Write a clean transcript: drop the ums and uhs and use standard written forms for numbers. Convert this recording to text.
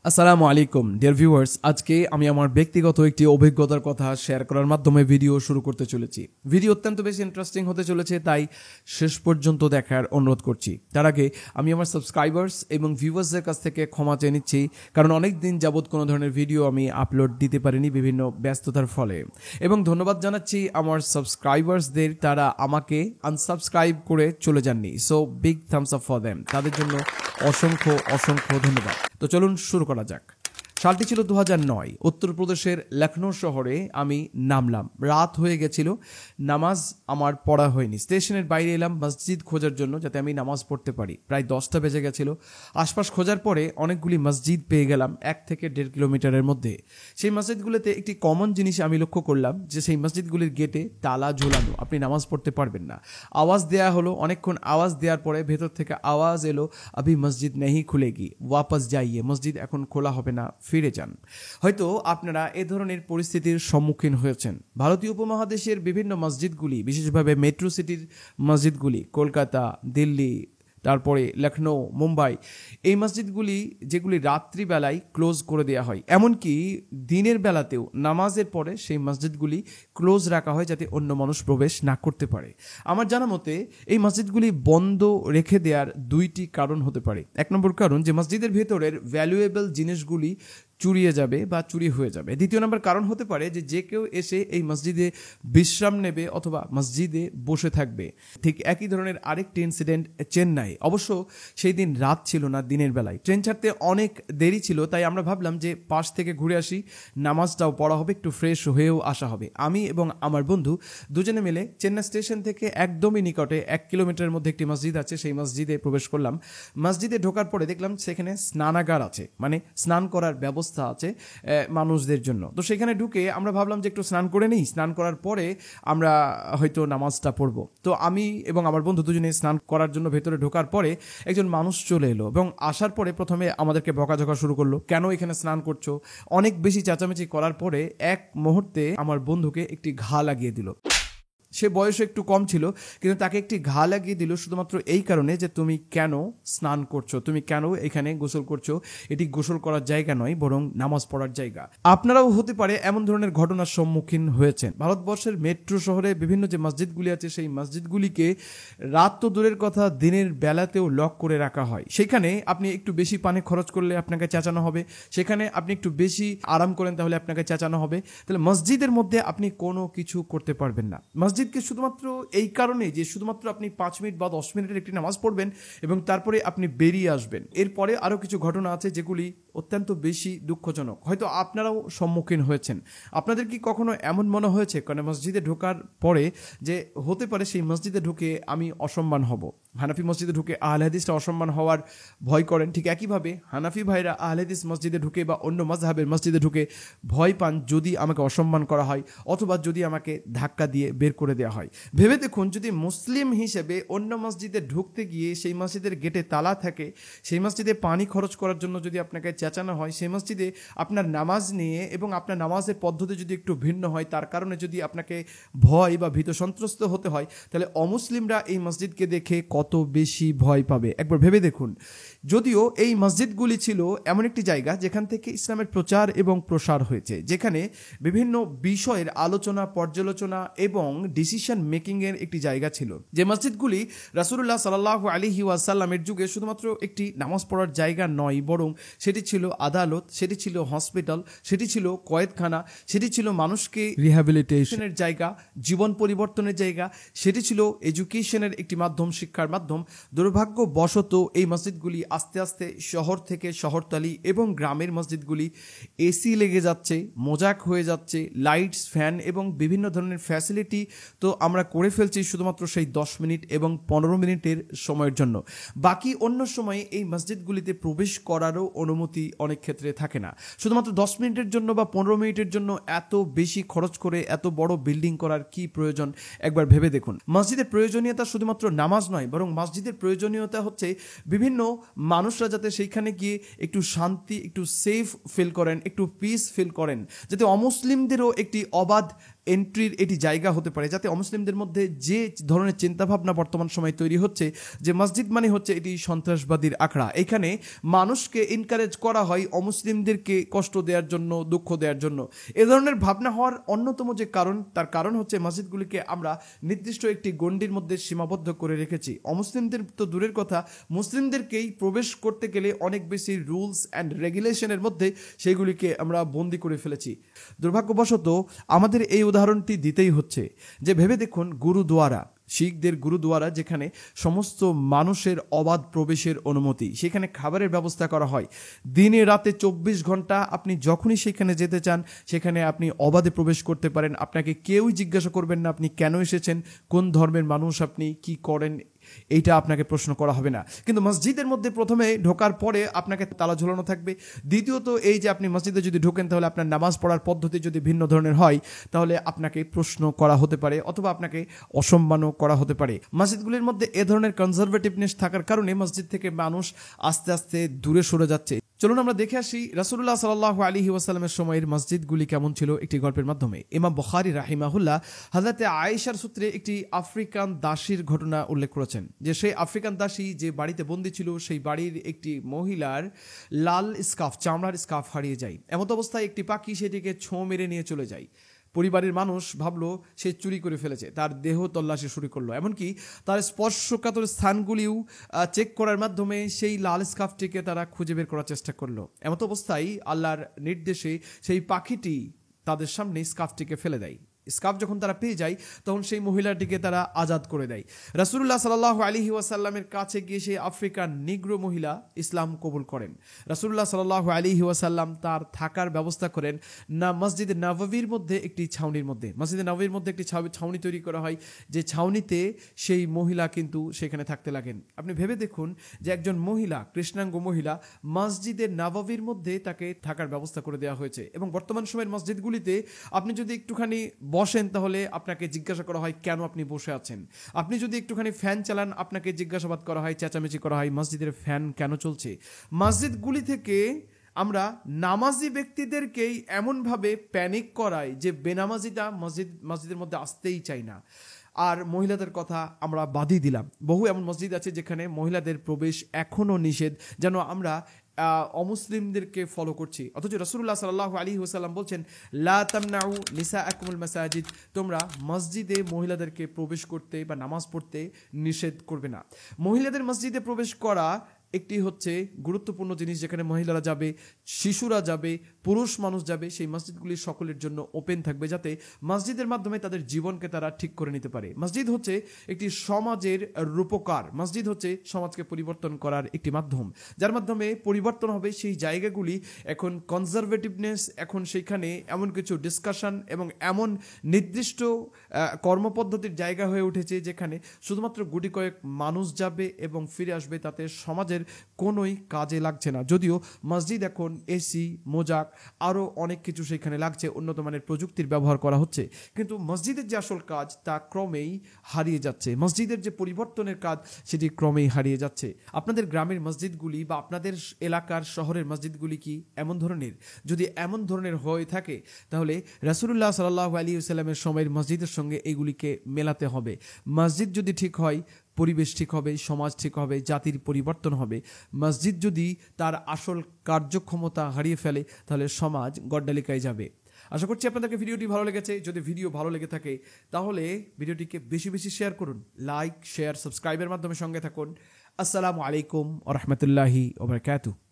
আসসালামু আলাইকুম dear viewers, আজকে আমি আমার ব্যক্তিগত একটি অভিজ্ঞতার কথা শেয়ার করার মাধ্যমে ভিডিও শুরু করতে চলেছি। ভিডিও অত্যন্ত বেশি ইন্টারেস্টিং হতে চলেছে, তাই শেষ পর্যন্ত দেখার অনুরোধ করছি। তার আগে আমি আমার সাবস্ক্রাইবার্স এবং ভিউয়ার্সদের কাছ থেকে ক্ষমা চেয়ে নিচ্ছি, কারণ অনেক দিন যাবৎ কোনো ধরনের ভিডিও আমি আপলোড দিতে পারিনি বিভিন্ন ব্যস্ততার ফলে। এবং ধন্যবাদ জানাচ্ছি আমার সাবস্ক্রাইবার্সদের, তারা আমাকে আনসাবস্ক্রাইব করে চলে যাননি। So big Thums up for them, তাদের জন্য অসংখ্য অসংখ্য ধন্যবাদ। তো চলুন শুরু করা যাক। সালটি ছিল 2009। উত্তরপ্রদেশের লখনৌ শহরে আমি নামলাম। রাত হয়ে গেছিল, নামাজ আমার পড়া হয়নি। স্টেশনের বাইরে এলাম মসজিদ খোঁজার জন্য, যাতে আমি নামাজ পড়তে পারি। প্রায় 10টা বেজে গেছিল। আশপাশ খোঁজার পরে অনেকগুলি মসজিদ পেয়ে গেলাম 1 থেকে 1.5 কিলোমিটারের মধ্যে। সেই মসজিদগুলোতে একটি কমন জিনিস আমি লক্ষ্য করলাম যে সেই মসজিদগুলির গেটে তালা ঝোলানো, আপনি নামাজ পড়তে পারবেন না। আওয়াজ দেয়া হলো, অনেকক্ষণ আওয়াজ দেওয়ার পরে ভেতর থেকে আওয়াজ এলো, আভি মসজিদ নেই খুলেগি, ওয়াপস যাইয়ে, মসজিদ এখন খোলা হবে না, ফিরে যান। হয়তো আপনারা এ ধরনের পরিস্থিতির সম্মুখীন হয়েছেন। ভারতীয় উপমহাদেশের বিভিন্ন মসজিদগুলি, বিশেষভাবে মেট্রো সিটির মসজিদগুলি, কলকাতা, দিল্লি, তারপরে লখনৌ, মুম্বাই, এই মসজিদগুলি যেগুলি রাত্রিবেলায় ক্লোজ করে দেওয়া হয়, এমনকি দিনের বেলাতেও নামাজের পরে সেই মসজিদগুলি ক্লোজ রাখা হয় যাতে অন্য মানুষ প্রবেশ না করতে পারে। আমার জানা মতে এই মসজিদগুলি বন্ধ রেখে দেওয়ার 2টি কারণ হতে পারে। 1 নম্বর কারণ, যে মসজিদের ভেতরের ভ্যালুয়েবল জিনিসগুলি চুরিয়ে যাবে বা চুরি হয়ে যাবে। 2 নম্বর কারণ হতে পারে যে কেউ এসে এই মসজিদে বিশ্রাম নেবে অথবা মসজিদে বসে থাকবে। ঠিক একই ধরনের আরেকটি ইনসিডেন্ট চেন্নাই। অবশ্য সেই দিন রাত ছিল না, দিনের বেলায়। ট্রেন ছাড়তে অনেক দেরি ছিল, তাই আমরা ভাবলাম যে পাশ থেকে ঘুরে আসি, নামাজটাও পড়া হবে, একটু ফ্রেশ হয়েও আসা হবে। আমি এবং আমার বন্ধু দুজনে মিলে চেন্নাই স্টেশন থেকে একদমই নিকটে 1 কিলোমিটারের মধ্যে একটি মসজিদ আছে, সেই মসজিদে প্রবেশ করলাম। মসজিদে ঢোকার পরে দেখলাম সেখানে স্নানাগার আছে, মানে স্নান করার ব্যবস্থা আছে মানুষদের জন্য। তো সেখানে ঢুকে আমরা ভাবলাম যে একটু স্নান করে নিই, স্নান করার পরে আমরা হয়তো নামাজটা পড়বো। তো আমি এবং আমার বন্ধু দুজনে স্নান করার জন্য ভেতরে ঢোকার পরে একজন মানুষ চলে এলো এবং আসার পরে প্রথমে আমাদেরকে বকাঝকা শুরু করলো, কেন এখানে স্নান করছো। অনেক বেশি চেঁচামেচি করার পরে এক মুহূর্তে আমার বন্ধুকে একটি ঘা লাগিয়ে দিল। সে বয়স একটু কম ছিল, কিন্তু তাকে একটি ঘা লাগিয়ে দিল শুধুমাত্র এই কারণে যে তুমি কেন স্নান করছো, তুমি কেন এখানে গোসল করছো, এটি গোসল করার জায়গা নয়, বরং নামাজ পড়ার জায়গা। আপনারাও হতে পারে এমন ধরনের ঘটনার সম্মুখীন হয়েছেন। ভারতবর্ষের মেট্রো শহরে বিভিন্ন যে মসজিদগুলি আছে, সেই মসজিদগুলিকে রাত তো দূরের কথা, দিনের বেলাতেও লক করে রাখা হয়। সেখানে আপনি একটু বেশি পানি খরচ করলে আপনাকে চেঁচানো হবে, সেখানে আপনি একটু বেশি আরাম করেন তাহলে আপনাকে চেঁচানো হবে। তাহলে মসজিদের মধ্যে আপনি কোনো কিছু করতে পারবেন না। মসজিদকে শুধুমাত্র এই কারণে যে শুধুমাত্র আপনি 5 মিনিট বা 10 মিনিটের একটি নামাজ পড়বেন এবং তারপরে আপনি বেরিয়ে আসবেন। এরপরে আরও কিছু ঘটনা আছে যেগুলি অত্যন্ত বেশি দুঃখজনক, হয়তো আপনারাও সম্মুখীন হয়েছেন। আপনাদের কি কখনো এমন মনে হয়েছে কারণ মসজিদে ঢোকার পরে যে হতে পারে সেই মসজিদে ঢুকে আমি অসম্মান হব? হানাফি মসজিদে ঢুকে আহলে হাদিসটা অসম্মান হওয়ার ভয় করেন, ঠিক একইভাবে হানাফি ভাইরা আহলে হাদিস মসজিদে ঢুকে বা অন্য মাযহাবের মসজিদে ঢুকে ভয় পান যদি আমাকে অসম্মান করা হয় অথবা যদি আমাকে ধাক্কা দিয়ে বের করে দেওয়া হয়। ভেবে দেখুন, যদি মুসলিম হিসেবে অন্য মসজিদে ঢুকতে গিয়ে সেই মসজিদের গেটে তালা থাকে, সেই মসজিদে পানি খরচ করার জন্য যদি আপনাকে চেঁচানো হয়, সেই মসজিদে আপনার নামাজ নিয়ে এবং আপনার নামাজের পদ্ধতি যদি একটু ভিন্ন হয়, তার কারণে যদি আপনাকে ভয় বা ভীত সন্ত্রস্ত হতে হয়, তাহলে অমুসলিমরা এই মসজিদকে দেখে কত বেশি ভয় পাবে একবার ভেবে দেখুন। যদিও এই মসজিদগুলি ছিল এমন একটি জায়গা যেখান থেকে ইসলামের প্রচার এবং প্রসার হয়েছে, যেখানে বিভিন্ন বিষয়ের আলোচনা, পর্যালোচনা এবং ডিসিশন মেকিং এর একটি জায়গা ছিল। যে মসজিদগুলি রাসূলুল্লাহ সাল্লাল্লাহু আলাইহি ওয়াসাল্লামের যুগে শুধুমাত্র একটি নামাজ পড়ার জায়গা নয়, বরং সেটি ছিল আদালত, সেটি ছিল হসপিটাল, সেটি ছিল কয়েদখানা, সেটি ছিল মানুষকে রিহ্যাবিলিটেশনের জায়গা, জীবন পরিবর্তনের জায়গা, সেটি ছিল এডুকেশনের একটি মাধ্যম, শিক্ষার মাধ্যম। দুর্ভাগ্যবশত এই মসজিদগুলি আস্তে আস্তে শহর থেকে শহরতলি এবং গ্রামের মসজিদগুলি এসি লেগে যাচ্ছে, মোজাক হয়ে যাচ্ছে, লাইটস, ফ্যান এবং বিভিন্ন ধরনের ফ্যাসিলিটি তো আমরা করে ফেলছি শুধুমাত্র সেই 10 মিনিট এবং 15 মিনিটের সময়ের জন্য। বাকি অন্য সময়ে এই মসজিদগুলিতে প্রবেশ করারও অনুমতি অনেক ক্ষেত্রে থাকে না। শুধুমাত্র 10 মিনিটের জন্য বা 15 মিনিটের জন্য এত বেশি খরচ করে এত বড় বিল্ডিং করার কি প্রয়োজন একবার ভেবে দেখুন। মসজিদের প্রয়োজনীয়তা শুধুমাত্র নামাজ নয়, বরং মসজিদের প্রয়োজনীয়তা হচ্ছে বিভিন্ন মানুষরা যাতে সেইখানে গিয়ে একটু শান্তি, একটু সেফ ফিল করেন, একটু পিস ফিল করেন, যাতে অমুসলিমদেরও একটি অবাধ এন্ট্রির এটি জায়গা হতে পারে, যাতে অমুসলিমদের মধ্যে যে ধরনের চিন্তাভাবনা বর্তমান সময়ে তৈরি হচ্ছে যে মসজিদ মানে হচ্ছে এটি সন্ত্রাসবাদীর আখড়া, এখানে মানুষকে এনকারেজ করা হয় অমুসলিমদেরকে কষ্ট দেওয়ার জন্য, দুঃখ দেওয়ার জন্য। এ ধরনের ভাবনা হওয়ার অন্যতম যে কারণ, তার কারণ হচ্ছে মসজিদগুলিকে আমরা নির্দিষ্ট একটি গণ্ডির মধ্যে সীমাবদ্ধ করে রেখেছি। অমুসলিমদের তো দূরের কথা, মুসলিমদেরকেই প্রবেশ করতে গেলে অনেক বেশি রুলস অ্যান্ড রেগুলেশনের মধ্যে সেগুলিকে আমরা বন্দি করে ফেলেছি। দুর্ভাগ্যবশত আমাদের এই উদাহরণটি দিতেই হচ্ছে যে ভেবে দেখুন, গুরুদুয়ারা, শিখদের গুরুদুয়ারা, যেখানে সমস্ত মানুষের অবাধ প্রবেশের অনুমতি, সেখানে খাবারের ব্যবস্থা করা হয় দিনে রাতে 24 ঘন্টা। আপনি যখনই সেখানে যেতে চান সেখানে আপনি অবাধে প্রবেশ করতে পারেন। আপনাকে কেউই জিজ্ঞাসা করবেন না আপনি কেন এসেছেন, কোন ধর্মের মানুষ আপনি, কি করেন, এইটা আপনাকে প্রশ্ন করা হবে না। কিন্তু মসজিদের মধ্যে প্রথমে ঢোকার পরে আপনাকে তালা ঝোলানো থাকবে। দ্বিতীয়ত, এই যে আপনি মসজিদে যদি ঢোকেন তাহলে আপনার নামাজ পড়ার পদ্ধতি যদি ভিন্ন ধরনের হয় তাহলে আপনাকে প্রশ্ন করা হতে পারে অথবা আপনাকে অসম্মানও করা হতে পারে। মসজিদগুলির মধ্যে এ ধরনের কনজারভেটিভনেস থাকার কারণে মসজিদ থেকে মানুষ আস্তে আস্তে দূরে সরে যাচ্ছে। চলুন আমরা দেখে আসি রাসূলুল্লাহ সাল্লাল্লাহু আলাইহি ওয়াসাল্লামের সময়ের মসজিদগুলি কেমন ছিল একটি গল্পের মাধ্যমে। ইমাম বুখারী রাহিমাহুল্লাহ হযরতে আয়েশার সূত্রে একটি আফ্রিকান দাসীর ঘটনা উল্লেখ করেছেন যে সেই আফ্রিকান দাসী যে বাড়িতে বন্দী ছিল, সেই বাড়ির একটি মহিলার লাল স্কার্ফ, চামড়ার স্কার্ফ হারিয়ে যায়। এমত অবস্থায় একটি পাখি সেটিকে ছোঁ মেরে নিয়ে চলে যায়। পরিবারের মানুষ ভাবলো সে চুরি করে ফেলেছে, তার দেহ তল্লাশি শুরু করলো, এমনকি তার স্পর্শকাতর স্থানগুলিও চেক করার মাধ্যমে সেই লাল স্কার্ফটিকে তারা খুঁজে বের করার চেষ্টা করলো। এমত অবস্থায় আল্লাহর নির্দেশে সেই পাখিটি তাদের সামনে স্কার্ফটিকে ফেলে দেয়। স্কার্ফ যখন তারা পেয়ে যায় তখন সেই মহিলাটিকে তারা আজাদ করে দেয়। রাসূলুল্লাহ সাল্লাল্লাহু আলাইহি ওয়াসাল্লামের কাছে গিয়ে সেই আফ্রিকান নিগ্রো মহিলা ইসলাম কবুল করেন। রাসূলুল্লাহ সাল্লাল্লাহু আলাইহি ওয়াসাল্লাম তার থাকার ব্যবস্থা করেন না মসজিদে নববীর মধ্যে একটি ছাউনির মধ্যে। মসজিদে নববীর মধ্যে একটি ছাউনি তৈরি করা হয়, যে ছাউনিতে সেই মহিলা কিন্তু সেখানে থাকতে লাগেন। আপনি ভেবে দেখুন যে একজন মহিলা, কৃষ্ণাঙ্গ মহিলা, মসজিদের নববীর মধ্যে তাকে থাকার ব্যবস্থা করে দেওয়া হয়েছে। এবং বর্তমান সময়ের মসজিদগুলিতে আপনি যদি একটুখানি বসেন তাহলে আপনাকে জিজ্ঞাসা করা হয় কেন আপনি বসে আছেন। আপনি যদি একটুখানি ফ্যান চালান আপনাকে জিজ্ঞাসাবাদ করা হয়, চেঁচামেচি করা হয় মসজিদের ফ্যান কেন চলছে। মসজিদগুলি থেকে আমরা নামাজি ব্যক্তিদেরকেই এমনভাবে প্যানিক করাই যে বেনামাজিটা মসজিদের মধ্যে আসতেই চাই না। আর মহিলাদের কথা আমরা বাদই দিলাম। বহু এমন মসজিদ আছে যেখানে মহিলাদের প্রবেশ এখনও নিষেধ, যেন আমরা অমুসলিমদেরকে ফলো করছি। অথচ রাসূলুল্লাহ সাল্লাল্লাহু আলাইহি ওয়াসাল্লাম বলছেন, লা তামনাউ নিসাআকুমুল মাসাজিদ, তোমরা মসজিদে মহিলাদেরকে প্রবেশ করতে বা নামাজ পড়তে নিষেধ করবে না। মহিলাদের মসজিদে প্রবেশ করা একটি হচ্ছে গুরুত্বপূর্ণ জিনিস, যেখানে মহিলারা যাবে, শিশুরা যাবে, পুরুষ মানুষ যাবে। সেই মসজিদগুলি সকলের জন্য ওপেন থাকবে, যাতে মসজিদের মাধ্যমে তাদের জীবনকে তারা ঠিক করে নিতে পারে। মসজিদ হচ্ছে একটি সমাজের রূপকার, মসজিদ হচ্ছে সমাজকে পরিবর্তন করার একটি মাধ্যম, যার মাধ্যমে পরিবর্তন হবে সেই জায়গাগুলি। এখন কনজারভেটিভনেস, এখন সেইখানে এমন কিছু ডিসকাশন এবং এমন নির্দিষ্ট কর্মপদ্ধতির জায়গা হয়ে উঠেছে যেখানে শুধুমাত্র গুটি কয়েক মানুষ যাবে এবং ফিরে আসবে, তাতে সমাজের কোনোই কাজে লাগছে না। যদিও মসজিদ এখন এসি, মোজাক, আরও অনেক কিছু সেখানে লাগছে, উন্নত মানের প্রযুক্তির ব্যবহার করা হচ্ছে, কিন্তু মসজিদের যে আসল কাজ তা ক্রমেই হারিয়ে যাচ্ছে। মসজিদের যে পরিবর্তনের কাজ সেটি ক্রমেই হারিয়ে যাচ্ছে। আপনাদের গ্রামের মসজিদগুলি বা আপনাদের এলাকার শহরের মসজিদগুলি কি এমন ধরনের? যদি এমন ধরনের হয়ে থাকে তাহলে রাসূলুল্লাহ সাল্লাল্লাহু আলাইহি ওয়াসাল্লামের সময়ের মসজিদের সঙ্গে এগুলিকে মেলাতে হবে। মসজিদ যদি ঠিক হয়, পরিবেশ ঠিক হবে, সমাজ ঠিক হবে, জাতির পরিবর্তন হবে। মসজিদ যদি তার আসল কার্যক্ষমতা হারিয়ে ফেলে তাহলে সমাজ গড্ডালিকায় যাবে। আশা করছি আপনাদেরকে ভিডিওটি ভালো লেগেছে। যদি ভিডিও ভালো লেগে থাকে তাহলে ভিডিওটিকে বেশি বেশি শেয়ার করুন, লাইক, শেয়ার, সাবস্ক্রাইবের মাধ্যমে সঙ্গে থাকুন। আসসালামু আলাইকুম ওয়া রাহমাতুল্লাহি ওয়া বারাকাতুহু।